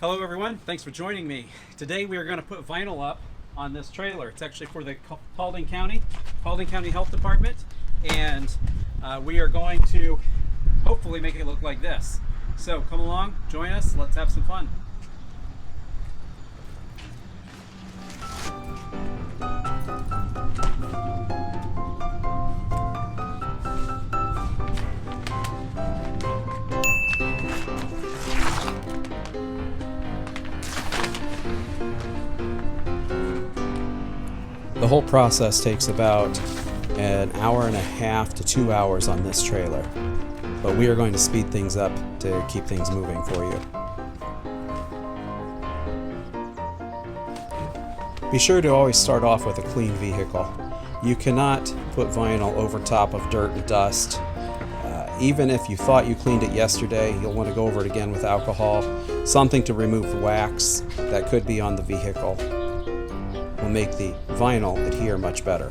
Hello everyone, thanks for joining me. Today we are going to put vinyl up on this trailer. It's actually for the Paulding County Health Department, and we are going to hopefully make it look like this. So come along, join us, let's have some fun. The whole process takes about an hour and a half to 2 hours on this trailer, but we are going to speed things up to keep things moving for you. Be sure to always start off with a clean vehicle. You cannot put vinyl over top of dirt and dust. Even if you thought you cleaned it yesterday, you'll want to go over it again with alcohol. Something to remove the wax that could be on the vehicle will make the vinyl adhere much better.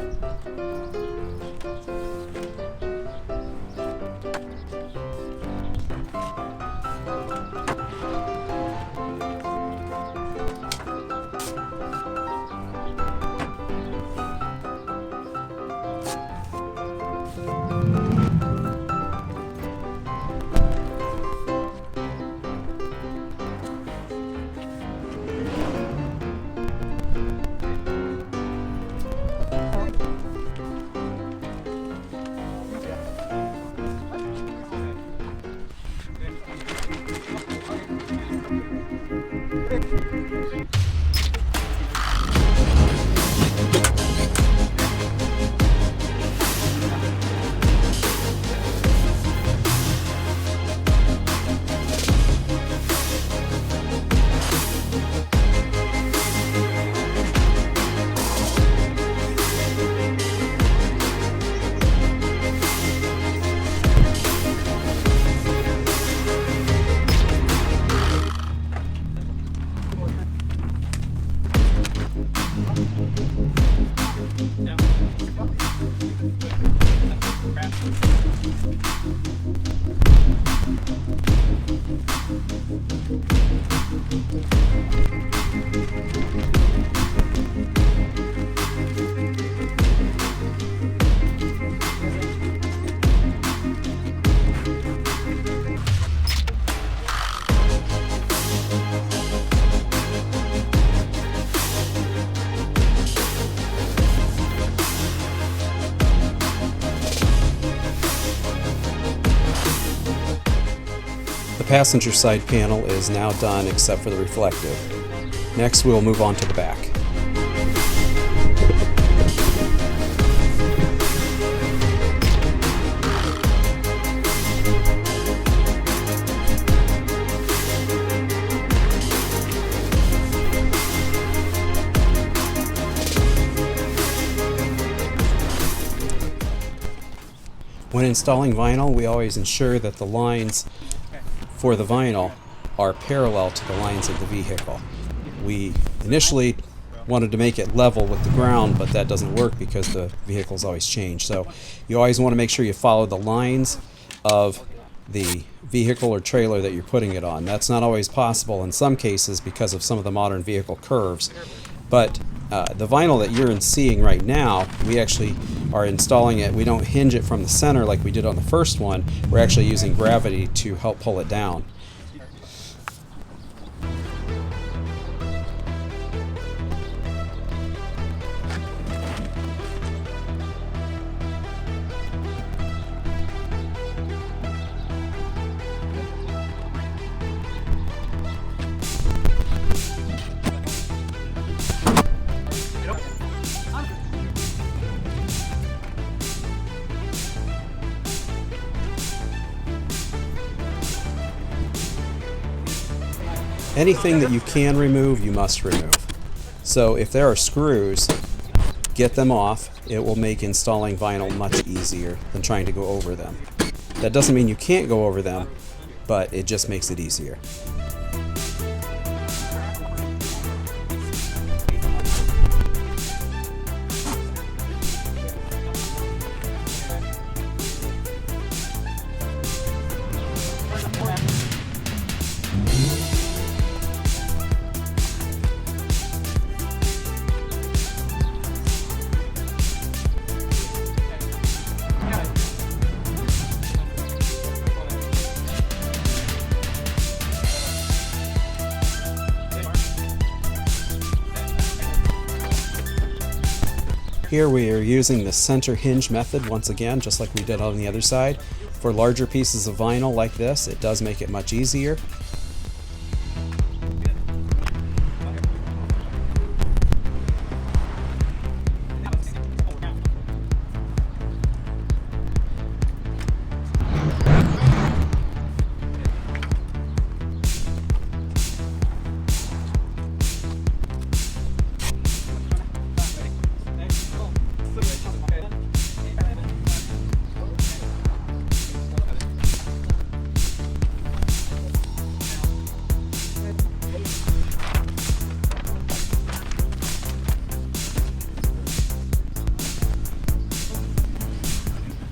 The passenger side panel is now done except for the reflective. Next we will move on to the back. When installing vinyl, we always ensure that the lines for the vinyl are parallel to the lines of the vehicle. We initially wanted to make it level with the ground, but that doesn't work because the vehicles always change. So you always want to make sure you follow the lines of the vehicle or trailer that you're putting it on. That's not always possible in some cases because of some of the modern vehicle curves. But the vinyl that you're seeing right now, we actually are installing it. We don't hinge it from the center like we did on the first one. We're actually using gravity to help pull it down. Anything that you can remove, you must remove. So if there are screws, get them off. It will make installing vinyl much easier than trying to go over them. That doesn't mean you can't go over them, but it just makes it easier. Here we are using the center hinge method once again, just like we did on the other side. For larger pieces of vinyl like this, it does make it much easier.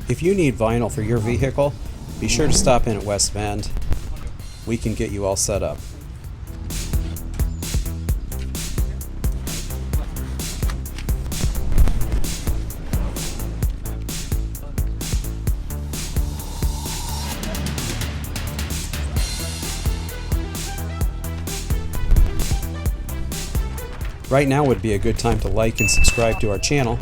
If you need vinyl for your vehicle, be sure to stop in at West Bend. We can get you all set up. Right now would be a good time to like and subscribe to our channel.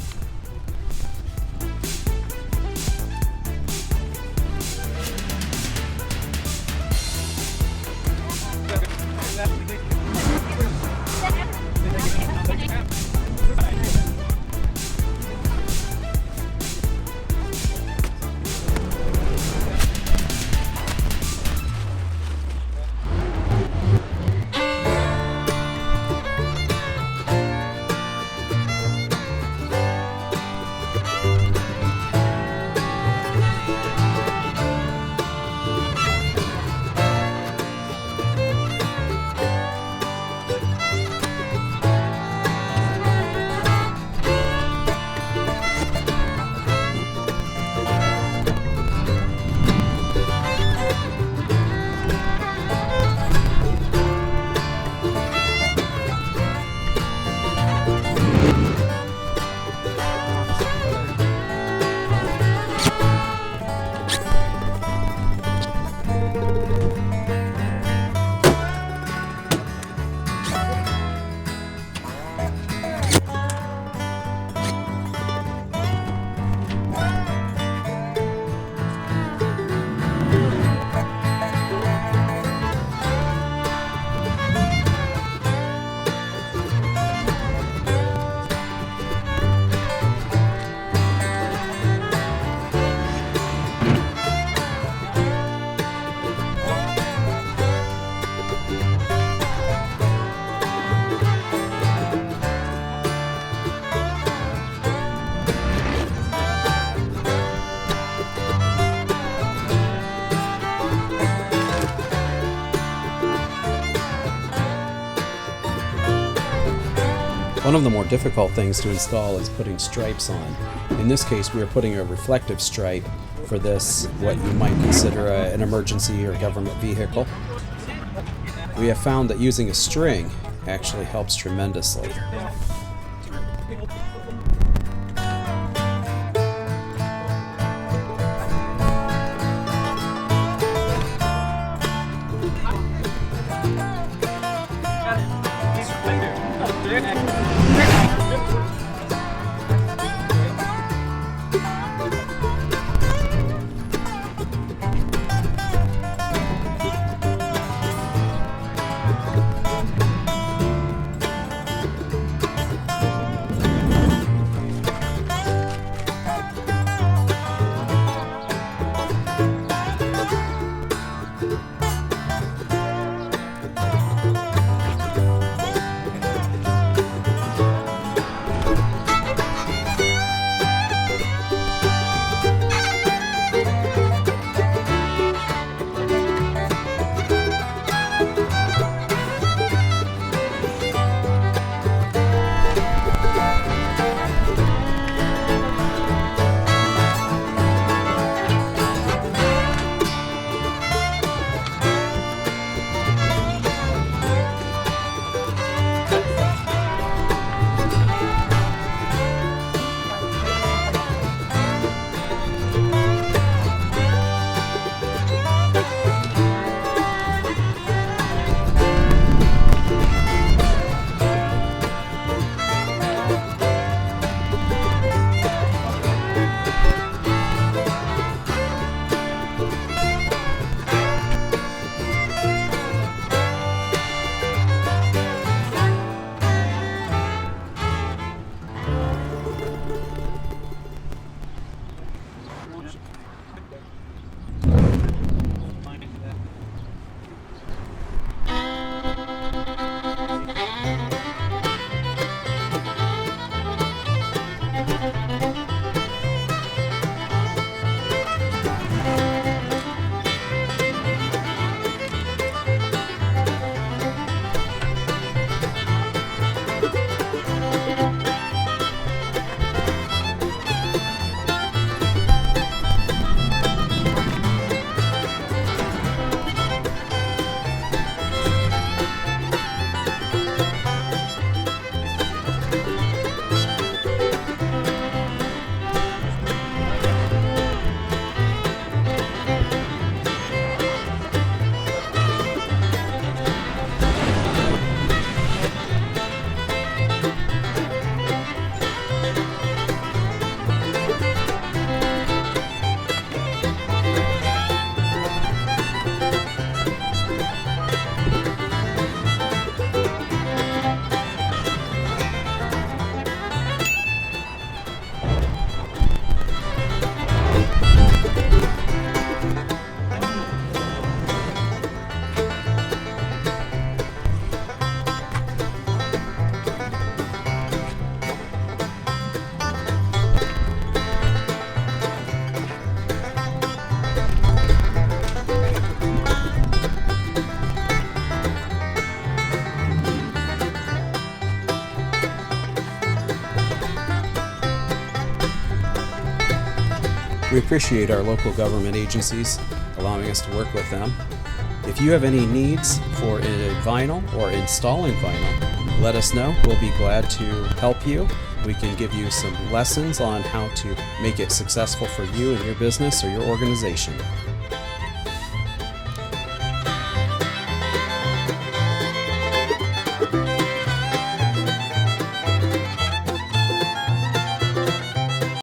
One of the more difficult things to install is putting stripes on. In this case, we are putting a reflective stripe for this, what you might consider an emergency or government vehicle. We have found that using a string actually helps tremendously. We appreciate our local government agencies allowing us to work with them. If you have any needs for vinyl or installing vinyl, let us know. We'll be glad to help you. We can give you some lessons on how to make it successful for you and your business or your organization.